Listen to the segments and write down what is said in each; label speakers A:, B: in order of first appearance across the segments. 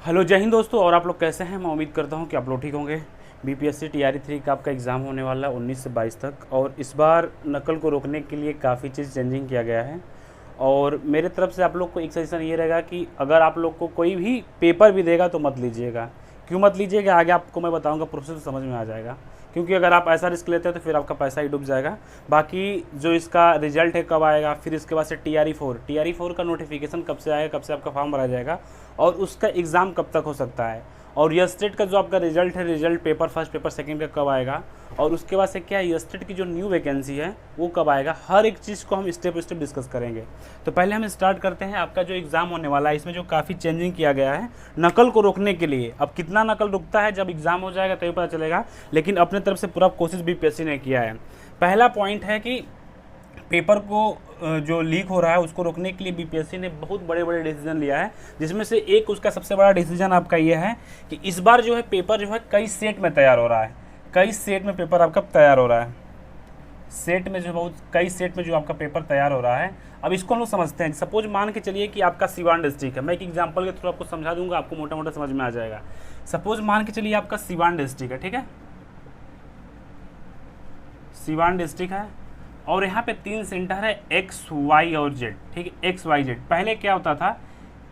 A: Hello जय हिंद दोस्तों। और आप लोग कैसे हैं? मैं उम्मीद करता हूं कि आप लोग ठीक होंगे। बीपीएससी टीआरई 3 का आपका एग्ज़ाम होने वाला है 19 से 22 तक, और इस बार नकल को रोकने के लिए काफ़ी चीज़ चेंजिंग किया गया है। और मेरे तरफ से आप लोग को एक सजेशन ये रहेगा कि अगर आप लोग को कोई भी पेपर भी देगा तो मत लीजिएगा। क्यों मत लीजिएगा, आगे आपको मैं बताऊँगा, प्रोसेस समझ में आ जाएगा। क्योंकि अगर आप ऐसा रिस्क लेते हो तो फिर आपका पैसा ही डूब जाएगा। बाकी जो इसका रिजल्ट है कब आएगा, फिर इसके बाद से टीआरई 4 का नोटिफिकेशन कब से आएगा, कब से आपका फॉर्म भरा जाएगा, और उसका एग्ज़ाम कब तक हो सकता है, और यस्टेट का जो आपका रिजल्ट है, result paper first paper second का कब आएगा, और उसके बाद से क्या है यस्टेट की जो न्यू वैकेंसी है वो कब आएगा, हर एक चीज़ को हम स्टेप बाय स्टेप डिस्कस करेंगे। तो पहले हम स्टार्ट करते हैं आपका जो एग्ज़ाम होने वाला है, इसमें जो काफ़ी चेंजिंग किया गया है नकल को रोकने के लिए। अब कितना नकल रुकता है जब एग्ज़ाम हो जाएगा तभी पता चलेगा, लेकिन अपने तरफ से पूरा कोशिश बीपीएससी ने किया है। पहला पॉइंट है कि पेपर को जो लीक हो रहा है उसको रोकने के लिए बीपीएससी ने बहुत बड़े बड़े डिसीजन लिया है, जिसमें से एक उसका सबसे बड़ा डिसीजन आपका ये है कि इस बार जो है पेपर जो है कई सेट में तैयार हो रहा है। कई सेट में पेपर आपका तैयार हो रहा है। सेट में जो बहुत कई सेट में जो आपका पेपर तैयार हो रहा है। अब इसको हम लोग समझते हैं। सपोज मान के चलिए कि आपका सिवान डिस्ट्रिक्ट है। मैं एक एग्जाम्पल के थ्रू आपको समझा दूंगा, आपको मोटा मोटा समझ में आ जाएगा। सपोज मान के चलिए आपका सिवान डिस्ट्रिक्ट है, ठीक है, सिवान डिस्ट्रिक्ट है, और यहाँ पे 3 सेंटर है एक्स वाई और जेड, ठीक है, एक्स वाई जेड। पहले क्या होता था,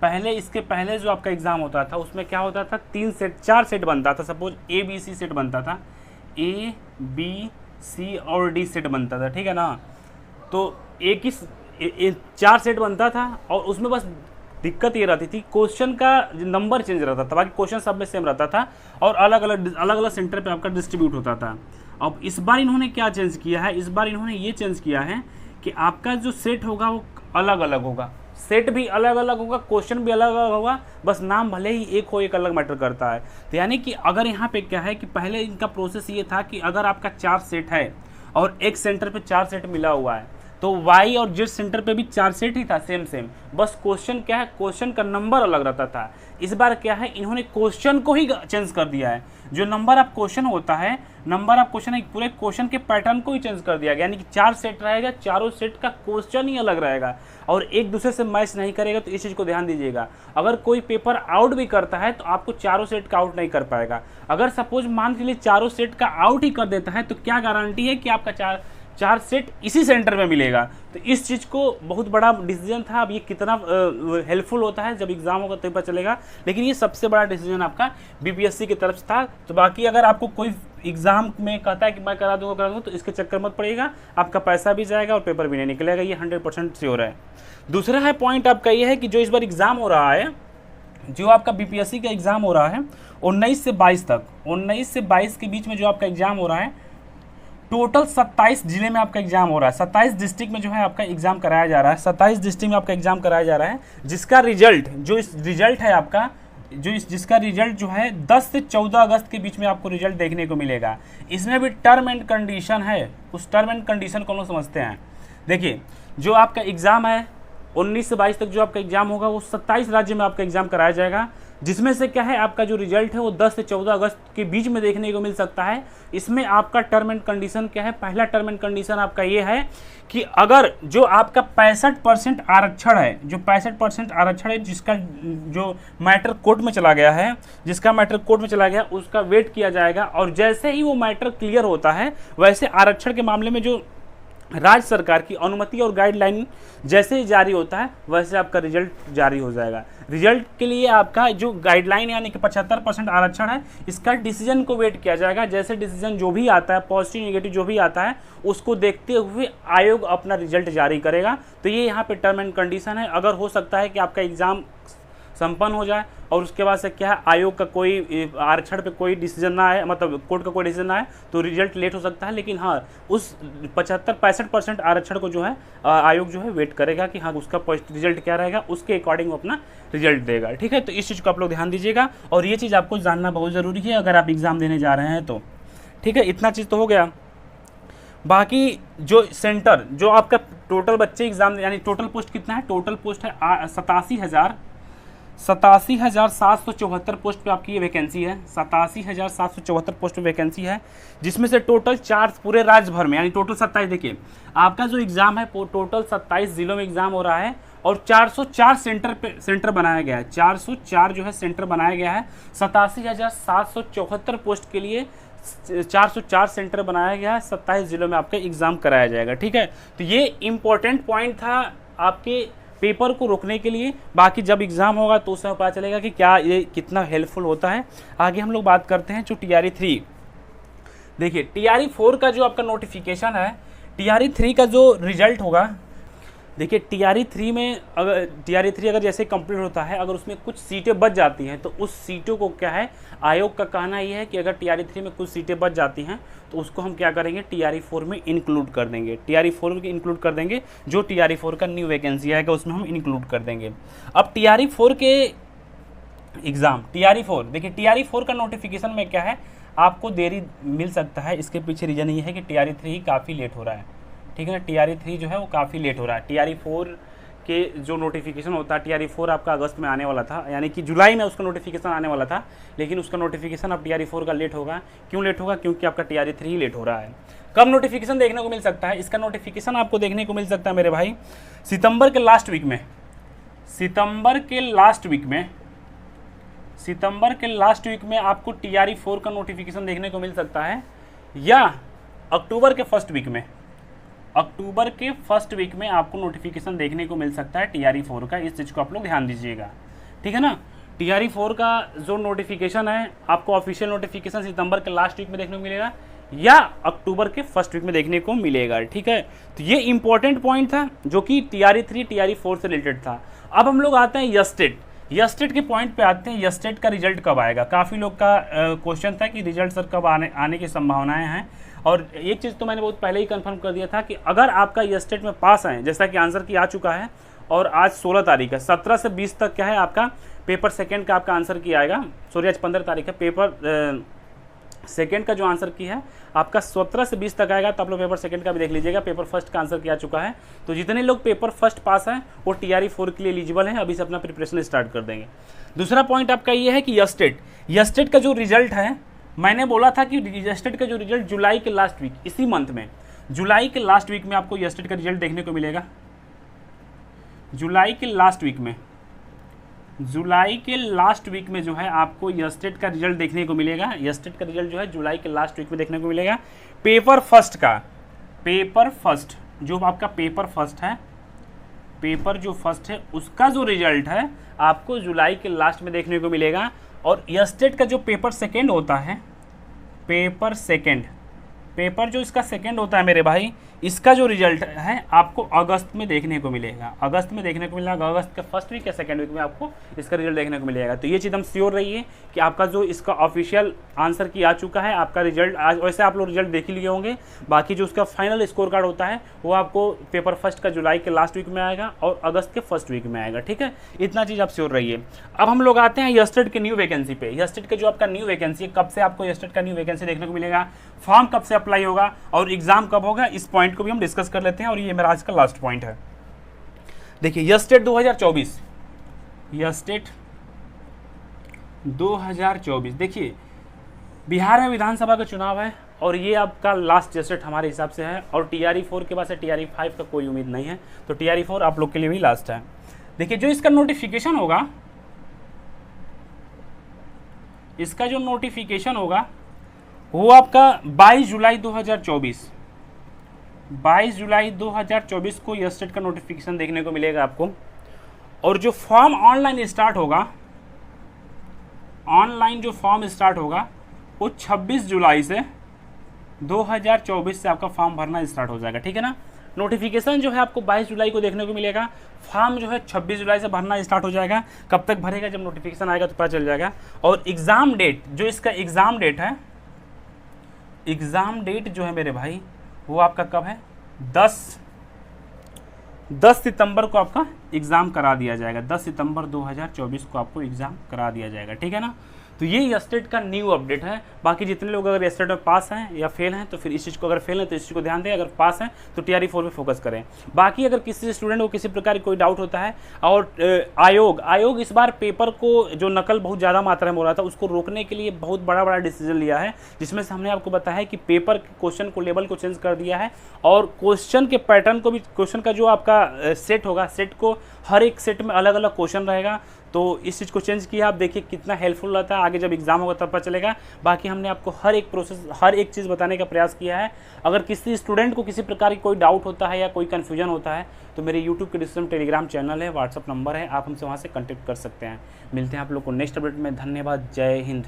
A: पहले इसके पहले जो आपका एग्ज़ाम होता था उसमें क्या होता था, 4 सेट बनता था। Suppose A B C set बनता था, ए बी सी और डी सेट बनता था, ठीक है ना। तो एक ही 4 सेट बनता था, और उसमें बस दिक्कत ये रहती थी क्वेश्चन का नंबर चेंज रहता था, बाकी क्वेश्चन सब में सेम रहता था, और अलग अलग सेंटर पे आपका डिस्ट्रीब्यूट होता था। अब इस बार इन्होंने क्या चेंज किया है, इस बार इन्होंने ये चेंज किया है कि आपका जो सेट होगा वो अलग अलग होगा, सेट भी अलग अलग होगा, क्वेश्चन भी अलग अलग होगा, बस नाम भले ही एक हो, एक अलग मैटर करता है। तो यानी कि अगर यहाँ पे क्या है कि पहले इनका प्रोसेस ये था कि अगर आपका 4 सेट है और एक सेंटर पे 4 सेट मिला हुआ है, तो वाई और जेड सेंटर पे भी 4 सेट ही था, सेम सेम, बस क्वेश्चन क्या है, क्वेश्चन का नंबर अलग रहता था। इस बार क्या है, इन्होंने क्वेश्चन को ही चेंज कर दिया है। जो नंबर ऑफ क्वेश्चन होता है, नंबर ऑफ क्वेश्चन है, पूरे क्वेश्चन के पैटर्न को ही चेंज कर दिया गया। यानी कि 4 सेट रहेगा, चारों सेट का क्वेश्चन ही अलग रहेगा और एक दूसरे से मैच नहीं करेगा। तो इस चीज़ को ध्यान दीजिएगा। अगर कोई पेपर आउट भी करता है तो आपको चारों सेट का आउट नहीं कर पाएगा। अगर सपोज मान के लिए चारों सेट का आउट ही कर देता है तो क्या गारंटी है कि आपका चार सेट इसी सेंटर में मिलेगा। तो इस चीज़ को बहुत बड़ा डिसीजन था। अब ये कितना हेल्पफुल होता है जब एग्जाम होगा तभी पता चलेगा, लेकिन ये सबसे बड़ा डिसीजन आपका बीपीएससी की तरफ से था। तो बाकी अगर आपको कोई एग्जाम में कहता है कि मैं करा दूंगा तो इसके चक्कर मत पड़ेगा, आपका पैसा भी जाएगा और पेपर भी नहीं निकलेगा, ये 100% श्योर है। दूसरा है पॉइंट आपका ये है कि जो इस बार एग्जाम हो रहा है, जो आपका बीपीएससी का एग्जाम हो रहा है 19 से 22 तक, 19 से 22 के बीच में जो आपका एग्जाम हो रहा है, टोटल 27 जिले में आपका एग्जाम हो रहा है। 27 डिस्ट्रिक्ट में जो है आपका एग्जाम कराया जा रहा है। 27 डिस्ट्रिक्ट में आपका एग्जाम कराया जा रहा है, जिसका रिजल्ट रिजल्ट है आपका, जिसका रिजल्ट जो है 10 से 14 अगस्त के बीच में आपको रिजल्ट देखने को मिलेगा। इसमें भी टर्म एंड कंडीशन है, उस टर्म एंड कंडीशन को हम लोग समझते हैं। देखिए, जो आपका एग्ज़ाम है 19 से 22 तक जो आपका एग्जाम होगा वो 27 राज्य में आपका एग्जाम कराया जाएगा, जिसमें से क्या है आपका जो रिजल्ट है वो 10 से 14 अगस्त के बीच में देखने को मिल सकता है। इसमें आपका टर्म एंड कंडीशन क्या है, पहला टर्म एंड कंडीशन आपका ये है कि अगर जो आपका 65% आरक्षण है, जो 65% आरक्षण है जिसका जो मैटर कोर्ट में चला गया है, उसका वेट किया जाएगा, और जैसे ही वो मैटर क्लियर होता है वैसे आरक्षण के मामले में जो राज्य सरकार की अनुमति और गाइडलाइन जैसे ही जारी होता है वैसे आपका रिजल्ट जारी हो जाएगा। रिजल्ट के लिए आपका जो गाइडलाइन यानी कि 75% आरक्षण है, इसका डिसीजन को वेट किया जाएगा। जैसे डिसीजन जो भी आता है, पॉजिटिव नेगेटिव जो भी आता है, उसको देखते हुए आयोग अपना रिजल्ट जारी करेगा। तो ये यहाँ पे टर्म एंड कंडीशन है। अगर हो सकता है कि आपका एग्ज़ाम संपन्न हो जाए और उसके बाद से क्या है आयोग का कोई आरक्षण पे कोई डिसीजन ना आए, मतलब कोर्ट का कोई डिसीजन ना आए, तो रिजल्ट लेट हो सकता है। लेकिन हाँ, उस 65% आरक्षण को जो है आयोग जो है वेट करेगा कि हाँ उसका रिजल्ट क्या रहेगा, उसके अकॉर्डिंग वो अपना रिजल्ट देगा। ठीक है, तो इस चीज़ को आप लोग ध्यान दीजिएगा, और ये चीज़ आपको जानना बहुत ज़रूरी है अगर आप एग्ज़ाम देने जा रहे हैं तो। ठीक है, इतना चीज़ तो हो गया। बाकी जो सेंटर, जो आपका टोटल बच्चे एग्जाम यानी टोटल पोस्ट कितना है, टोटल पोस्ट है 87,774 पोस्ट पे आपकी ये वैकेंसी है। 87,774 पोस्ट पे वैकेंसी है, जिसमें से टोटल 4 पूरे राज्य भर में, यानी टोटल 27। देखिए आपका जो एग्ज़ाम है टोटल 27 जिलों में एग्ज़ाम हो रहा है, और 404 सेंटर बनाया गया है। 404 जो है सेंटर बनाया गया है। 87,774 पोस्ट के लिए 404 सेंटर बनाया गया है। 27 जिलों में आपका एग्जाम कराया जाएगा। ठीक है, तो ये इंपॉर्टेंट पॉइंट था आपके पेपर को रोकने के लिए। बाकी जब एग्जाम होगा तो उसमें पता चलेगा कि क्या ये कितना हेल्पफुल होता है। आगे हम लोग बात करते हैं जो TRE 3। देखिए TRE 4 का जो आपका नोटिफिकेशन है, TRE 3 का जो रिजल्ट होगा, देखिए TRE 3 में अगर TRE 3 अगर जैसे कंप्लीट होता है, अगर उसमें कुछ सीटें बच जाती हैं तो उस सीटों को क्या है, आयोग का कहना ये है कि अगर TRE 3 में कुछ सीटें बच जाती हैं तो उसको हम क्या करेंगे, TRE 4 में इंक्लूड कर देंगे। TRE 4 में इंक्लूड कर देंगे, जो TRE 4 का न्यू वैकेंसी आएगा उसमें हम इंक्लूड कर देंगे। अब TRE 4 के एग्ज़ाम, TRE 4 देखिए TRE 4 का नोटिफिकेशन में क्या है, आपको देरी मिल सकता है। इसके पीछे रीज़न ये है कि TRE 3 काफ़ी लेट हो रहा है। ठीक है ना, TRE 3 जो है वो काफ़ी लेट हो रहा है। TRE 4 के जो नोटिफिकेशन होता है, TRE 4 आपका अगस्त में आने वाला था, यानी कि जुलाई में उसका नोटिफिकेशन आने वाला था, लेकिन उसका नोटिफिकेशन अब TRE 4 का लेट होगा। क्यों लेट होगा? क्योंकि आपका TRE 3 लेट हो रहा है। कब नोटिफिकेशन देखने को मिल सकता है? इसका नोटिफिकेशन आपको देखने को मिल सकता है मेरे भाई सितंबर के लास्ट वीक में। सितंबर के लास्ट वीक में आपको TRE 4 का नोटिफिकेशन देखने को मिल सकता है, या अक्टूबर के फर्स्ट वीक में। अक्टूबर के फर्स्ट वीक में आपको नोटिफिकेशन देखने को मिल सकता है TRE 4 का। इस चीज़ को आप लोग ध्यान दीजिएगा। ठीक है ना, TRE 4 का जो नोटिफिकेशन है आपको ऑफिशियल नोटिफिकेशन सितंबर के लास्ट वीक में देखने को मिलेगा या अक्टूबर के फर्स्ट वीक में देखने को मिलेगा। ठीक है, तो ये इंपॉर्टेंट पॉइंट था जो कि TRE 3 TRE 4 से रिलेटेड था। अब हम लोग आते हैं यस्टेट के पॉइंट पे आते हैं। यस्टेट का रिजल्ट कब आएगा? काफ़ी लोग का क्वेश्चन था कि रिजल्ट सर कब आने की संभावनाएं हैं। और एक चीज़ तो मैंने बहुत पहले ही कंफर्म कर दिया था कि अगर आपका यस्टेट में पास आए, जैसा कि आंसर की आ चुका है और आज 16 तारीख है, 17 से 20 तक क्या है आपका पेपर सेकंड का आपका आंसर की आएगा। सॉरी, आज 15 तारीख है। पेपर सेकंड का जो आंसर की है आपका 17 से 20 तक आएगा, तो आप लोग पेपर सेकंड का भी देख लीजिएगा। पेपर फर्स्ट का आंसर किया चुका है, तो जितने लोग पेपर फर्स्ट पास हैं वो TRE 4 के लिए एलिजिबल हैं। अभी से अपना प्रिपरेशन स्टार्ट कर देंगे। दूसरा पॉइंट आपका ये है कि यस्टेट का जो रिजल्ट है, मैंने बोला था कि यस्टेट का जो रिजल्ट जुलाई के लास्ट वीक, इसी मंथ में जुलाई के लास्ट वीक में आपको यस्टेट का रिजल्ट देखने को मिलेगा। जुलाई के लास्ट वीक में जो है आपको यस्टेट का रिजल्ट देखने को मिलेगा। यस्टेट का रिजल्ट जो है जुलाई के लास्ट वीक में देखने को मिलेगा। पेपर फर्स्ट जो आपका पेपर जो फर्स्ट है उसका जो रिजल्ट है आपको जुलाई के लास्ट में देखने को मिलेगा। और यस्टेट का जो पेपर सेकंड होता है, पेपर जो इसका सेकंड होता है मेरे भाई, इसका जो रिजल्ट है आपको अगस्त में देखने को मिलेगा। अगस्त के फर्स्ट वीक या सेकंड वीक में आपको इसका रिजल्ट देखने को मिलेगा। तो ये चीज़ हम श्योर रहिए कि आपका जो इसका ऑफिशियल आंसर की आ चुका है, आपका रिजल्ट आज, वैसे आप लोग रिजल्ट देख ही लिए होंगे। बाकी जो उसका फाइनल स्कोर कार्ड होता है वो आपको पेपर फर्स्ट का जुलाई के लास्ट वीक में आएगा और अगस्त के फर्स्ट वीक में आएगा। ठीक है, इतना चीज़ आप श्योर रहिए। अब हम लोग आते हैं यस्टेट के न्यू वैकेंसी पे। यस्टेट के जो आपका न्यू वैकेंसी है, कब से आपको यस्टेट का न्यू वैकेंसी देखने को मिलेगा, फॉर्म कब से अप्लाई होगा और एग्जाम कब होगा, इस पॉइंट को भी हम डिस्कस कर लेते हैं। और ये मेरा आज का लास्ट पॉइंट है। देखिए यस्टेट 2024, देखिए बिहार में विधानसभा का चुनाव है और ये आपका लास्ट यस्टेट हमारे हिसाब से है। और TRE 4 के बाद से TRE 5 का कोई उम्मीद नहीं है, तो TRE 4 आप लोग के लिए भी लास्ट है। देखिए जो इसका नोटिफिकेशन होगा, इसका जो नोटिफिकेशन होगा वो आपका 22 जुलाई 2024 को यस्टेट का नोटिफिकेशन देखने को मिलेगा आपको। और जो फॉर्म ऑनलाइन जो फॉर्म स्टार्ट होगा वो 26 जुलाई से 2024 से आपका फॉर्म भरना स्टार्ट हो जाएगा। ठीक है ना, नोटिफिकेशन जो है आपको 22 जुलाई को देखने को मिलेगा। फॉर्म जो है 26 जुलाई से भरना स्टार्ट हो जाएगा। कब तक भरेगा, जब नोटिफिकेशन आएगा तो पता चल जाएगा। और एग्ज़ाम डेट, जो इसका एग्ज़ाम डेट जो है मेरे भाई वो आपका कब है, 10 सितंबर को आपका एग्ज़ाम करा दिया जाएगा। 10 सितंबर 2024 को आपको एग्ज़ाम करा दिया जाएगा। ठीक है ना, तो ये एस्टेट का न्यू अपडेट है। बाकी जितने लोग अगर एस्टेट में पास हैं या फेल हैं तो फिर इस चीज़ को, अगर फेल हैं तो इस चीज़ को ध्यान दें, अगर पास हैं तो TRE 4 पे फोकस करें। बाकी अगर किसी स्टूडेंट को किसी प्रकार की कोई डाउट होता है, और आयोग इस बार पेपर को जो नकल बहुत ज़्यादा मात्रा में हो रहा था उसको रोकने के लिए बहुत बड़ा डिसीजन लिया है, जिसमें से हमने आपको बताया है कि पेपर के क्वेश्चन को, लेवल को चेंज कर दिया है, और क्वेश्चन के पैटर्न को भी, क्वेश्चन का जो आपका सेट होगा, सेट को हर एक सेट में अलग अलग क्वेश्चन रहेगा। तो इस चीज़ को चेंज किया, आप देखिए कितना हेल्पफुल रहता है, आगे जब एग्जाम होगा तब पता चलेगा। बाकी हमने आपको हर एक प्रोसेस, हर एक चीज़ बताने का प्रयास किया है। अगर किसी स्टूडेंट को किसी प्रकार की कोई डाउट होता है या कोई कन्फ्यूजन होता है तो मेरे यूट्यूब के डिस्क्रिप्शन में टेलीग्राम चैनल है, व्हाट्सअप नंबर है, आप हमसे वहाँ से कॉन्टैक्ट कर सकते हैं। मिलते हैं आप लोग को नेक्स्ट अपडेट में। धन्यवाद। जय हिंद।